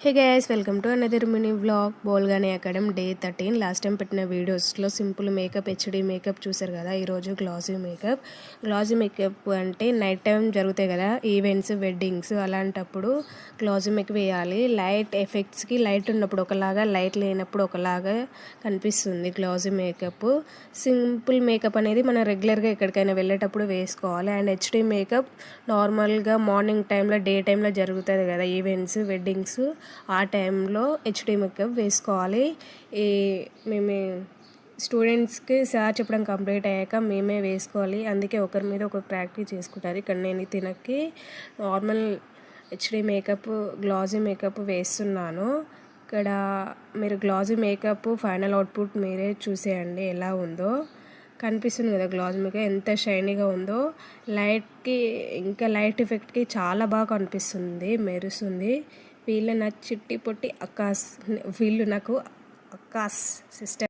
Hey guys, welcome to another mini vlog బోల్గానే academy day 13. Last time పెట్టిన వీడియోస్లో simple makeup, HD makeup చూసారు కదా. ఈరోజు గ్లాసీ మేకప్ అంటే నైట్ టైం జరుగుతాయి కదా ఈవెంట్స్, వెడ్డింగ్స్, అలాంటప్పుడు గ్లాసీ మేకప్ వేయాలి. లైట్ ఎఫెక్ట్స్కి లైట్ ఉన్నప్పుడు ఒకలాగా, లైట్ లేనప్పుడు ఒకలాగా కనిపిస్తుంది గ్లాసీ మేకప్. సింపుల్ మేకప్ అనేది మనం రెగ్యులర్గా ఎక్కడికైనా వెళ్ళేటప్పుడు వేసుకోవాలి. అండ్ హెచ్డి మేకప్ నార్మల్గా మార్నింగ్ టైంలో, డే టైంలో జరుగుతుంది కదా ఈవెంట్స్, వెడ్డింగ్స్, ఆ టైంలో హెచ్డి మేకప్ వేసుకోవాలి. మేము స్టూడెంట్స్కి సార్ చెప్పడం కంప్లీట్ అయ్యాక మేమే వేసుకోవాలి. అందుకే ఒకరి మీద ఒకరు ప్రాక్టీస్ చేసుకుంటారు. ఇక్కడ నేను తినకి normal HD makeup, glossy makeup వేస్తున్నాను. ఇక్కడ మీరు గ్లాసీ మేకప్ ఫైనల్ అవుట్పుట్ మీరే చూసేయండి ఎలా ఉందో. కనిపిస్తుంది కదా గ్లాసీ మేకప్ ఎంత షైనీగా ఉందో. లైట్కి ఇంకా లైట్ ఎఫెక్ట్కి చాలా బాగా కనిపిస్తుంది, మెరుస్తుంది. వీళ్ళు నా చిట్టి పొట్టి అక్కాస్, వీళ్ళు నాకు అక్కాస్ సిస్టర్.